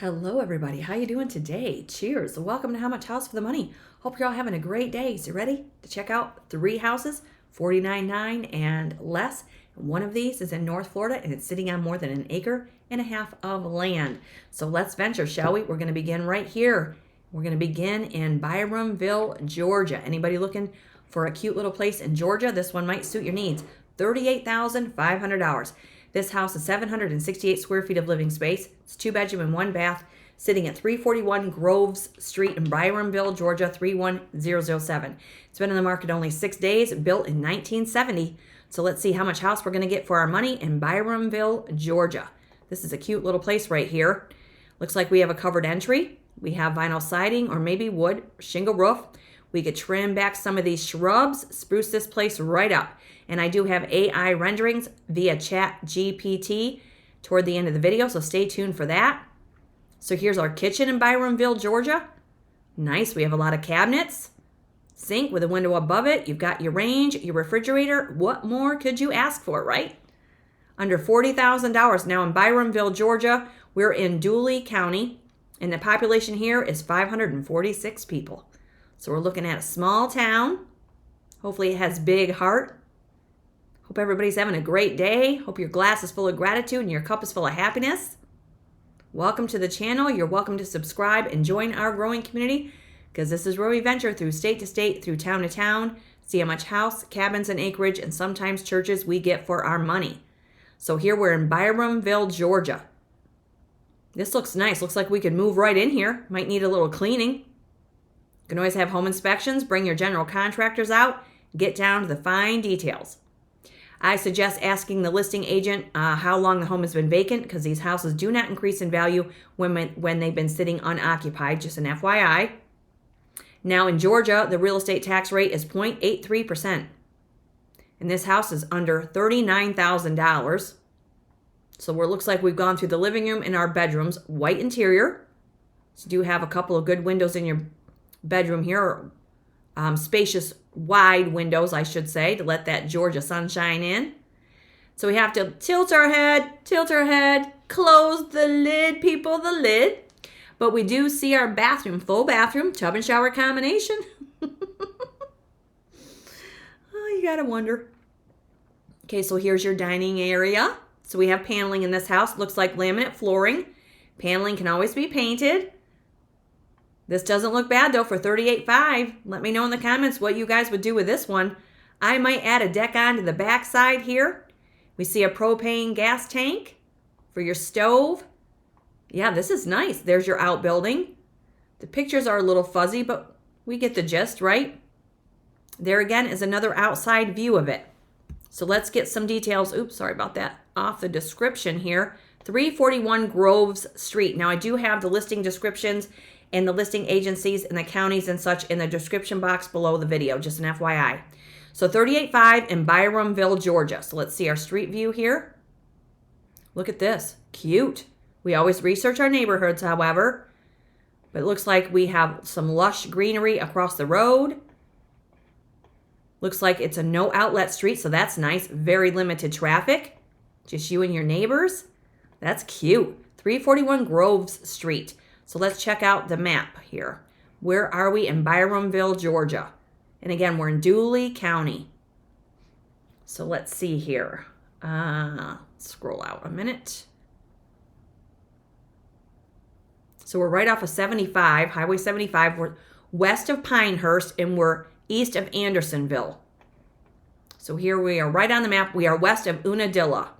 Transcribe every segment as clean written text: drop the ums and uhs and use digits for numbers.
Hello everybody, how you doing today? Cheers. Welcome to How Much House for the Money. Hope you're all having a great day. So ready to check out 3 houses, $49.9 and less. One of these is in North Florida and it's sitting on more than 1.5 acres of land. So let's venture, shall we? We're going to begin right here. We're going to begin in Byromville, Georgia. Anybody looking for a cute little place in Georgia? This one might suit your needs. $38,500. This house is 768 square feet of living space. It's 2 bedroom and 1 bath, sitting at 341 Groves Street in Byromville, Georgia, 31007. It's been on the market only 6 days, built in 1970. So let's see how much house we're going to get for our money in Byromville, Georgia. This is a cute little place right here. Looks like we have a covered entry. We have vinyl siding or maybe wood, shingle roof. We could trim back some of these shrubs, spruce this place right up. And I do have AI renderings via Chat GPT toward the end of the video, so stay tuned for that. So here's our kitchen in Byromville, Georgia. Nice, we have a lot of cabinets. Sink with a window above it. You've got your range, your refrigerator. What more could you ask for, right? Under $40,000. Now in Byromville, Georgia, we're in Dooley County, and the population here is 546 people. So we're looking at a small town. Hopefully it has big heart. Hope everybody's having a great day. Hope your glass is full of gratitude and your cup is full of happiness. Welcome to the channel. You're welcome to subscribe and join our growing community because this is where we venture through state to state, through town to town, see how much house, cabins, and acreage, and sometimes churches we get for our money. So here we're in Byromville, Georgia. This looks nice. Looks like we could move right in here. Might need a little cleaning. You can always have home inspections. Bring your general contractors out. Get down to the fine details. I suggest asking the listing agent how long the home has been vacant because these houses do not increase in value when they've been sitting unoccupied, just an FYI. Now in Georgia, the real estate tax rate is 0.83%. And this house is under $39,000. So it looks like we've gone through the living room and our bedrooms, white interior. So you do have a couple of good windows in your bedroom here, spacious wide windows, I should say, to let that Georgia sunshine in. So we have to tilt our head, close the lid, people, the lid. But we do see our bathroom, full bathroom, tub and shower combination. Oh, you gotta wonder. Okay, so here's your dining area. So we have paneling in this house. Looks like laminate flooring. Paneling can always be painted. This doesn't look bad, though, for $38,500. Let me know in the comments what you guys would do with this one. I might add a deck onto the back side here. We see a propane gas tank for your stove. Yeah, this is nice. There's your outbuilding. The pictures are a little fuzzy, but we get the gist, right? There again is another outside view of it. So let's get some details. Oops, sorry about that. Off the description here. 341 Groves Street. Now, I do have the listing descriptions and the listing agencies and the counties and such in the description box below the video, just an FYI. So $38,500 in Byromville, Georgia. So let's see our street view here. Look at this, cute. We always research our neighborhoods, however, but it looks like we have some lush greenery across the road. Looks like it's a no outlet street, so that's nice. Very limited traffic, just you and your neighbors. That's cute. 341 Groves Street. So let's check out the map here. Where are we in Byromville, Georgia? And again, we're in Dooley County. So let's see here. Scroll out a minute. So we're right off of 75, Highway 75. We're west of Pinehurst and we're east of Andersonville. So here we are right on the map. We are west of Unadilla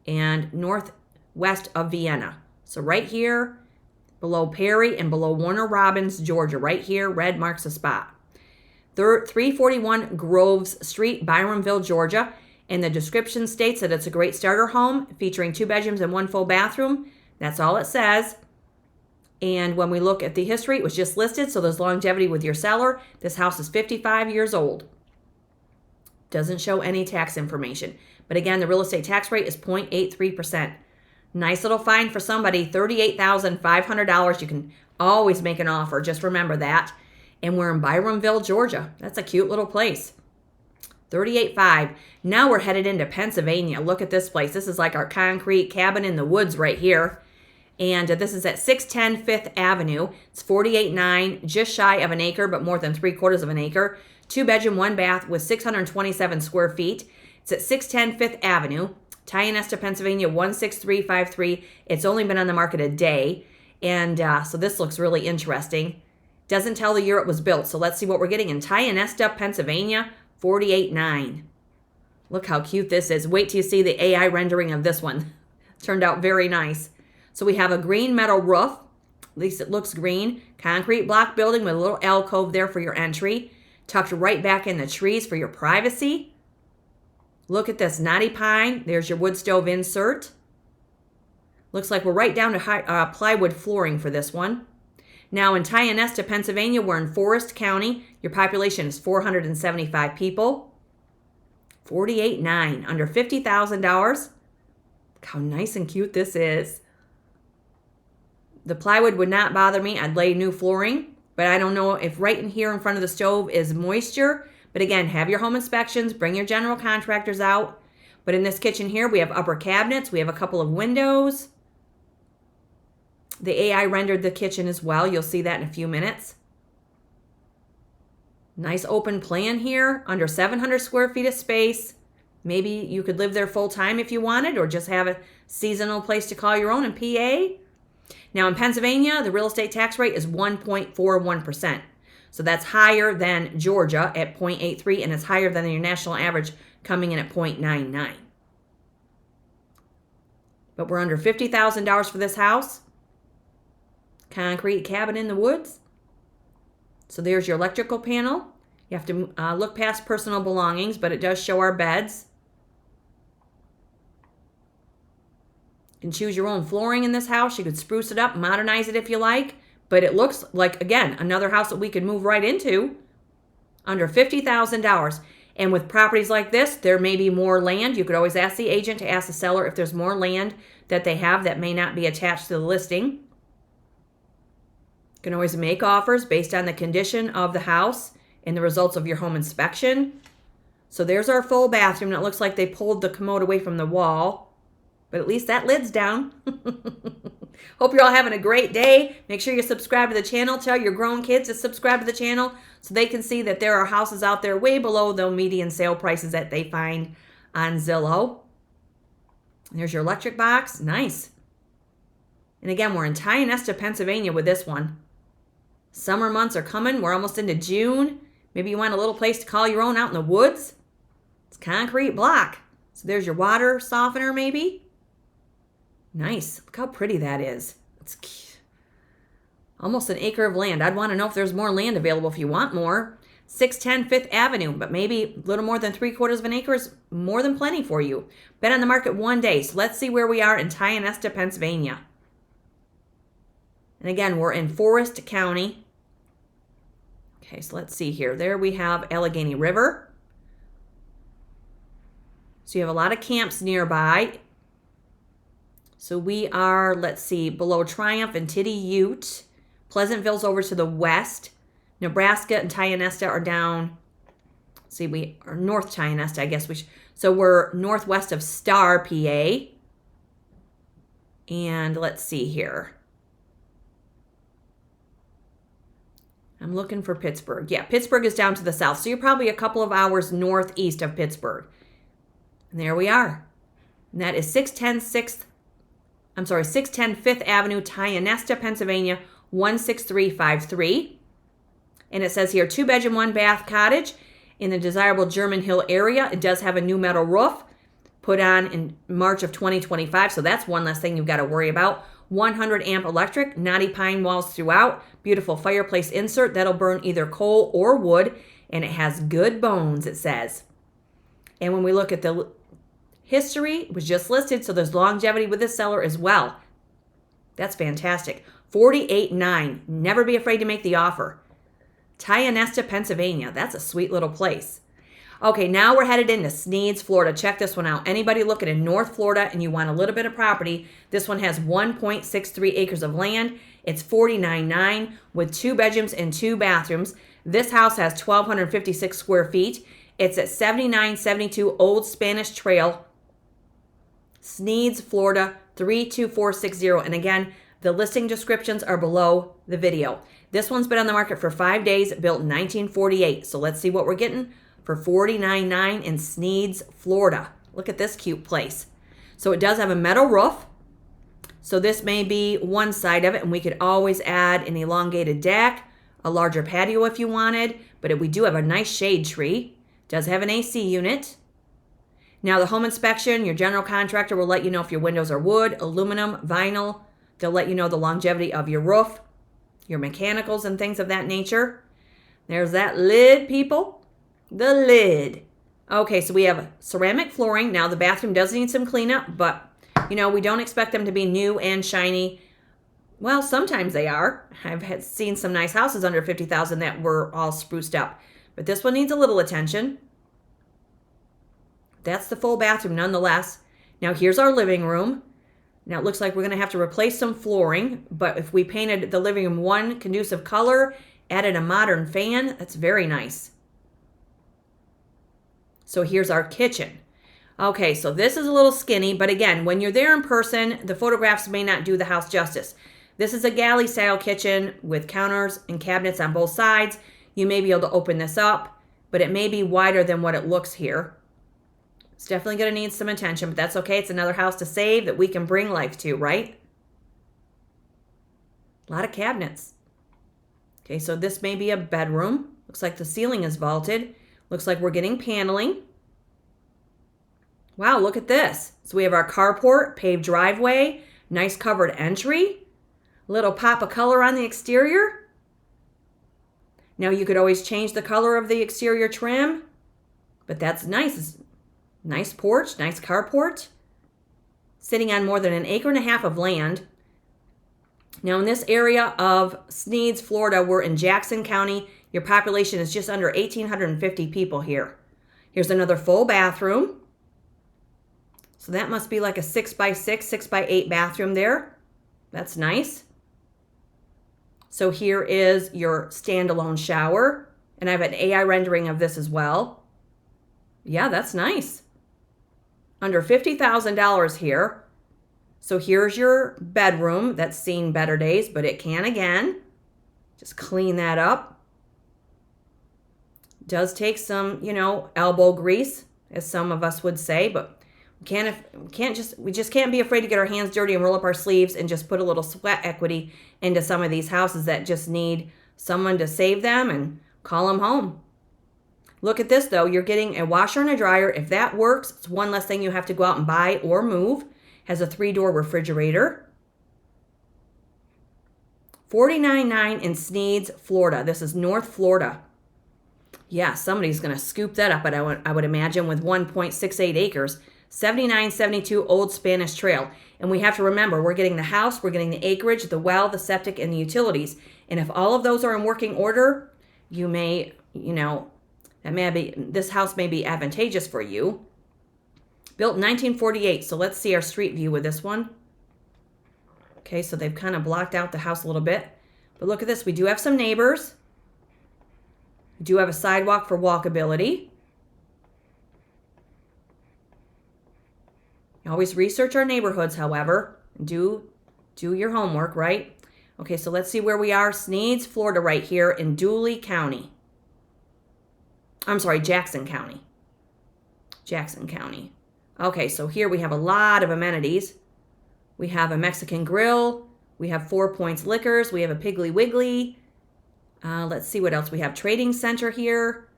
and northwest of Vienna. So right here, below Perry and below Warner Robins, Georgia. Right here, red marks a spot. 341 Groves Street, Byromville, Georgia. And the description states that it's a great starter home featuring 2 bedrooms and 1 full bathroom. That's all it says. And when we look at the history, it was just listed, so there's longevity with your seller. This house is 55 years old. Doesn't show any tax information. But again, the real estate tax rate is 0.83%. Nice little find for somebody, $38,500. You can always make an offer. Just remember that. And we're in Byromville, Georgia. That's a cute little place. $38,500. Now we're headed into Pennsylvania. Look at this place. This is like our concrete cabin in the woods right here. And this is at 610 Fifth Avenue. It's 48.9, just shy of an acre, but more than 3/4 of an acre. 2-bedroom, 1 bath with 627 square feet. It's at 610 Fifth Avenue, Tionesta, Pennsylvania, 16353. It's only been on the market a day. And so this looks really interesting. Doesn't tell the year it was built. So let's see what we're getting in Tionesta, Pennsylvania, 48.9. Look how cute this is. Wait till you see the AI rendering of this one. Turned out very nice. So we have a green metal roof. At least it looks green. Concrete block building with a little alcove there for your entry. Tucked right back in the trees for your privacy. Look at this knotty pine. There's your wood stove insert. Looks like we're right down to plywood flooring for this one. Now in Tionesta, Pennsylvania, we're in Forest County. Your population is 475 people. 48.9, under $50,000. Look how nice and cute this is. The plywood would not bother me. I'd lay new flooring, but I don't know if right in here in front of the stove is moisture. But again, have your home inspections, bring your general contractors out. But in this kitchen here, we have upper cabinets. We have a couple of windows. The AI rendered the kitchen as well. You'll see that in a few minutes. Nice open plan here, under 700 square feet of space. Maybe you could live there full time if you wanted, or just have a seasonal place to call your own in PA. Now in Pennsylvania, the real estate tax rate is 1.41%. So that's higher than Georgia at 0.83, and it's higher than your national average coming in at 0.99. But we're under $50,000 for this house. Concrete cabin in the woods. So there's your electrical panel. You have to look past personal belongings, but it does show our beds. You can choose your own flooring in this house. You could spruce it up, modernize it if you like. But it looks like, again, another house that we could move right into. Under $50,000. And with properties like this, there may be more land. You could always ask the agent to ask the seller if there's more land that they have that may not be attached to the listing. You can always make offers based on the condition of the house and the results of your home inspection. So there's our full bathroom. It looks like they pulled the commode away from the wall. But at least that lid's down. Hope you're all having a great day. Make sure you subscribe to the channel. Tell your grown kids to subscribe to the channel so they can see that there are houses out there way below the median sale prices that they find on Zillow. There's your electric box. Nice. And again, we're in Tionesta, Pennsylvania with this one. Summer months are coming. We're almost into June. Maybe you want a little place to call your own out in the woods. It's concrete block. So there's your water softener maybe. Nice. Look how pretty that is. It's cute. Almost an acre of land. I'd want to know if there's more land available if you want more. 610 Fifth Avenue, but maybe a little more than 3/4 of an acre is more than plenty for you. Been on the market one day, so let's see where we are in Tionesta, Pennsylvania. And again, we're in Forest County. Okay, so let's see here. There we have Allegheny River. So you have a lot of camps nearby. So we are, let's see, below Triumph and Tiddy Ute. Pleasantville's over to the west. Nebraska and Tionesta are down. Let's see, we are North Tionesta, I guess we should. So we're northwest of Star, PA. And let's see here. I'm looking for Pittsburgh. Yeah, Pittsburgh is down to the south. So you're probably a couple of hours northeast of Pittsburgh. And there we are. And that is 610 Fifth Avenue, Tionesta, Pennsylvania, 16353. And it says here, 2-bedroom, 1-bath cottage in the desirable German Hill area. It does have a new metal roof put on in March of 2025. So that's one less thing you've got to worry about. 100 amp electric, knotty pine walls throughout, beautiful fireplace insert that'll burn either coal or wood, and it has good bones, it says. And when we look at the history, it was just listed, so there's longevity with this seller as well. That's fantastic. 48.9. Never be afraid to make the offer. Tionesta, Pennsylvania. That's a sweet little place. Okay, now we're headed into Sneads, Florida. Check this one out. Anybody looking in North Florida and you want a little bit of property, this one has 1.63 acres of land. It's 49.9 with 2 bedrooms and 2 bathrooms. This house has 1,256 square feet. It's at 7972 Old Spanish Trail, Sneads, Florida, 32460. And again, The listing descriptions are below the video. This one's been on the market for 5 days, built in 1948. So let's see what we're getting for $49.9 in Sneads, Florida. Look at this cute place. So it does have a metal roof. So this may be one side of it, and we could always add an elongated deck, a larger patio if you wanted, but we do have a nice shade tree. It does have an AC unit. Now the home inspection, your general contractor will let you know if your windows are wood, aluminum, vinyl. They'll let you know the longevity of your roof, your mechanicals and things of that nature. There's that lid, people. The lid. Okay, so we have ceramic flooring. Now the bathroom does need some cleanup, but you know, we don't expect them to be new and shiny. Well, sometimes they are. I've seen some nice houses under $50,000 that were all spruced up. But this one needs a little attention. That's the full bathroom nonetheless. Now here's our living room. Now it looks like we're going to have to replace some flooring. But if we painted the living room one conducive color, added a modern fan, that's very nice. So here's our kitchen. Okay, so this is a little skinny, but again, when you're there in person, the photographs may not do the house justice. This is a galley style kitchen with counters and cabinets on both sides. You may be able to open this up, but it may be wider than what it looks here. It's definitely going to need some attention, but that's okay. It's another house to save that we can bring life to, right? A lot of cabinets. Okay, so this may be a bedroom. Looks like the ceiling is vaulted. Looks like we're getting paneling. Wow, look at this. So we have our carport, paved driveway, nice covered entry, little pop of color on the exterior. Now you could always change the color of the exterior trim, but that's nice. Nice porch, nice carport, sitting on more than 1.5 acres of land. Now in this area of Sneads, Florida, we're in Jackson County. Your population is just under 1,850 people here. Here's another full bathroom. So that must be like a 6x6, 6x8 bathroom there. That's nice. So here is your standalone shower. And I have an AI rendering of this as well. Yeah, that's nice. Under $50,000 here. So here's your bedroom that's seen better days, but it can again. Just clean that up. Does take some, elbow grease, as some of us would say, but we just can't be afraid to get our hands dirty and roll up our sleeves and just put a little sweat equity into some of these houses that just need someone to save them and call them home. Look at this though. You're getting a washer and a dryer. If that works, it's one less thing you have to go out and buy or move. Has a 3-door refrigerator. $49.9 in Sneads, Florida. This is North Florida. Yeah, somebody's going to scoop that up, but I would imagine with 1.68 acres. 7972 Old Spanish Trail. And we have to remember, we're getting the house, we're getting the acreage, the well, the septic, and the utilities. And if all of those are in working order, you may, this house may be advantageous for you. Built in 1948, so let's see our street view with this one. Okay, so they've kind of blocked out the house a little bit. But look at this, we do have some neighbors. We do have a sidewalk for walkability. Always research our neighborhoods, however. Do your homework, right? Okay, so let's see where we are. Sneads, Florida, right here in Jackson County. Jackson County. Okay, so here we have a lot of amenities. We have a Mexican grill. We have 4 Points Liquors. We have a Piggly Wiggly. Let's see what else. We have Trading Center here.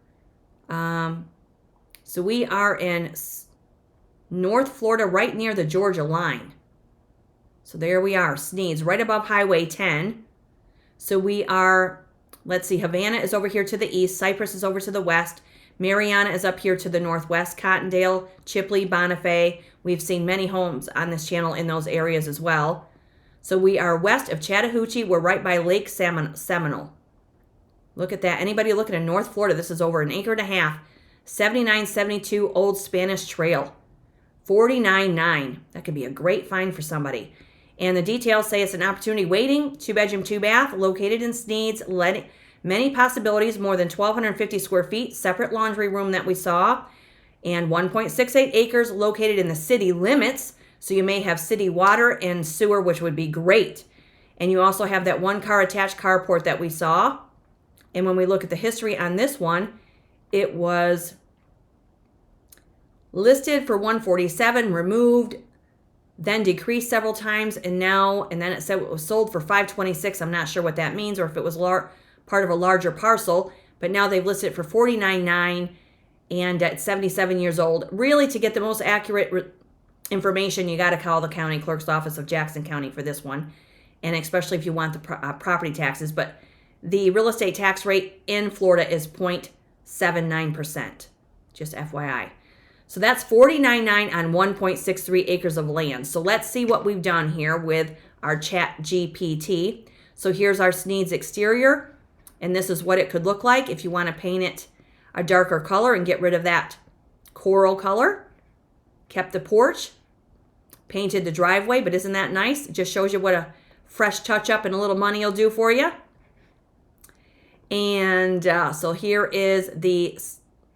So we are in North Florida, right near the Georgia line. So there we are, Sneads, right above Highway 10. So we are, let's see, Havana is over here to the east. Cypress is over to the west. Mariana is up here to the northwest. Cottondale, Chipley, Bonifay. We've seen many homes on this channel in those areas as well. So we are west of Chattahoochee. We're right by Lake Seminole. Look at that. Anybody looking in North Florida, this is over 1.5 acres. 7972 Old Spanish Trail. $49.9. That could be a great find for somebody. And the details say it's an opportunity waiting. 2-bedroom, 2-bath, located in Sneads. Many possibilities, more than 1,250 square feet. Separate laundry room that we saw. And 1.68 acres located in the city limits. So you may have city water and sewer, which would be great. And you also have that one car attached carport that we saw. And when we look at the history on this one, it was listed for $147, removed, then decreased several times, and then it said it was sold for $526. I'm not sure what that means, or if it was part of a larger parcel, but now they've listed it for $49.9, and at 77 years old. Really, to get the most accurate information, you got to call the county clerk's office of Jackson County for this one, and especially if you want the property taxes. But the real estate tax rate in Florida is 0.79%, just FYI. So that's $49.9 on 1.63 acres of land. So let's see what we've done here with our Chat GPT. So here's our Sneads exterior, and this is what it could look like if you want to paint it a darker color and get rid of that coral color. Kept the porch, painted the driveway, but isn't that nice? It just shows you what a fresh touch-up and a little money will do for you. And so here is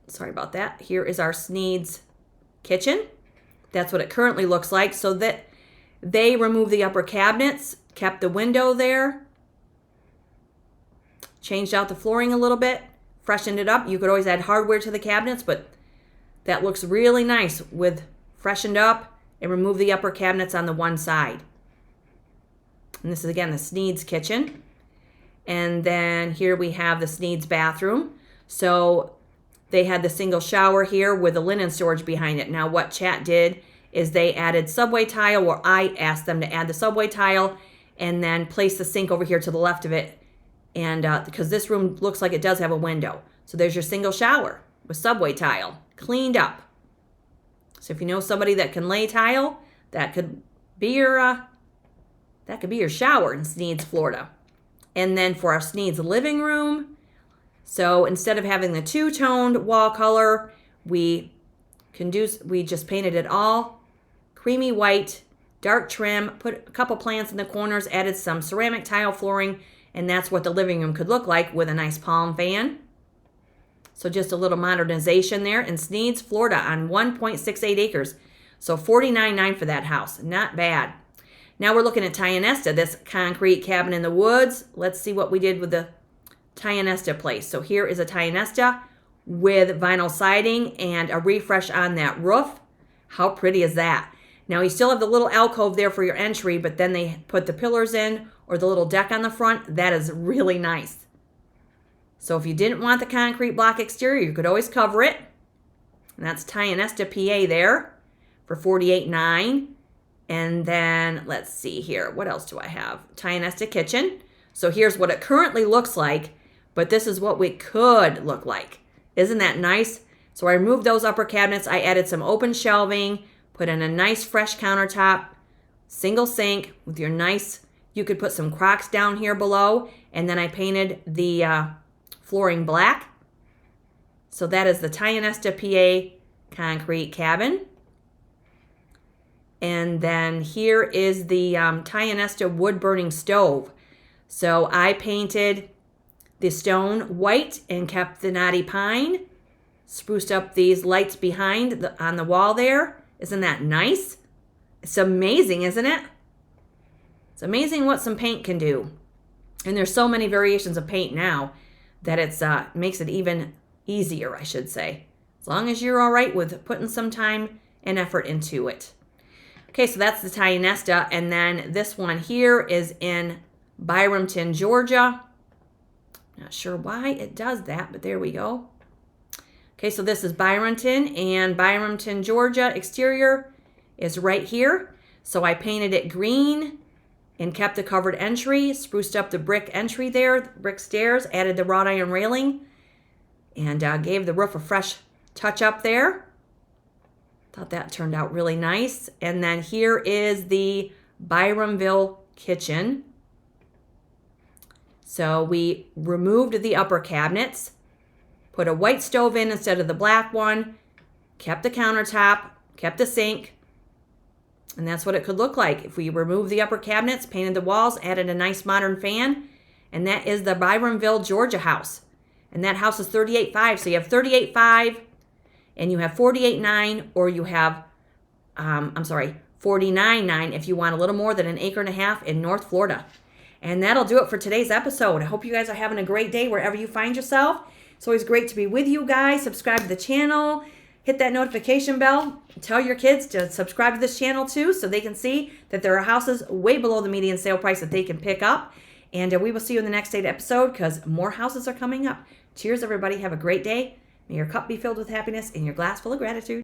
sorry about that. Here is our Sneads kitchen. That's what it currently looks like. So that they removed the upper cabinets, kept the window there, changed out the flooring a little bit, freshened it up. You could always add hardware to the cabinets, but that looks really nice with freshened up and remove the upper cabinets on the one side. And this is again the Sneads kitchen. And then here we have the Sneads bathroom. So they had the single shower here with the linen storage behind it. Now what Chat did is they added subway tile, or I asked them to add the subway tile and then place the sink over here to the left of it. And because this room looks like it does have a window. So there's your single shower with subway tile, cleaned up. So if you know somebody that can lay tile, that could be your shower in Sneads, Florida. And then for our Sneads living room, so instead of having the two-toned wall color, we just painted it all creamy white, dark trim, put a couple plants in the corners, added some ceramic tile flooring, and that's what the living room could look like with a nice palm fan. So just a little modernization there in Sneads, Florida on 1.68 acres. So $49.9 for that house. Not bad. Now we're looking at Tionesta, this concrete cabin in the woods. Let's see what we did with the Tionesta place. So here is a Tionesta with vinyl siding and a refresh on that roof. How pretty is that? Now you still have the little alcove there for your entry, but then they put the pillars in or the little deck on the front. That is really nice. So if you didn't want the concrete block exterior, you could always cover it. And that's Tionesta, PA there for $48.9. And then let's see here. What else do I have? Tionesta kitchen. So here's what it currently looks like, but this is what we could look like. Isn't that nice? So I removed those upper cabinets. I added some open shelving, put in a nice fresh countertop, single sink with your nice, you could put some Crocs down here below, and then I painted the flooring black. So that is the Tionesta, PA concrete cabin. And then here is the Tionesta wood burning stove. So I painted the stone white and kept the knotty pine. Spruced up these lights behind on the wall there. Isn't that nice? It's amazing, isn't it? It's amazing what some paint can do. And there's so many variations of paint now that it makes it even easier, I should say. As long as you're all right with putting some time and effort into it. Okay, so that's the Tionesta, and then this one here is in Byromville, Georgia. Not sure why it does that, but there we go. Okay, so this is Byromville, and Byromville, Georgia exterior is right here. So I painted it green and kept the covered entry, spruced up the brick entry there, brick stairs, added the wrought iron railing, and gave the roof a fresh touch up there. Thought that turned out really nice. And then here is the Byromville kitchen. So we removed the upper cabinets, put a white stove in instead of the black one, kept the countertop, kept the sink, and that's what it could look like. If we removed the upper cabinets, painted the walls, added a nice modern fan, and that is the Byromville, Georgia house. And that house is $38.5. So you have $38.5 and you have $48.9, or you have, $49.9 if you want a little more than an acre and a half in North Florida. And that'll do it for today's episode. I hope you guys are having a great day wherever you find yourself. It's always great to be with you guys. Subscribe to the channel. Hit that notification bell. Tell your kids to subscribe to this channel too so they can see that there are houses way below the median sale price that they can pick up. And we will see you in the next date episode because more houses are coming up. Cheers, everybody. Have a great day. May your cup be filled with happiness and your glass full of gratitude.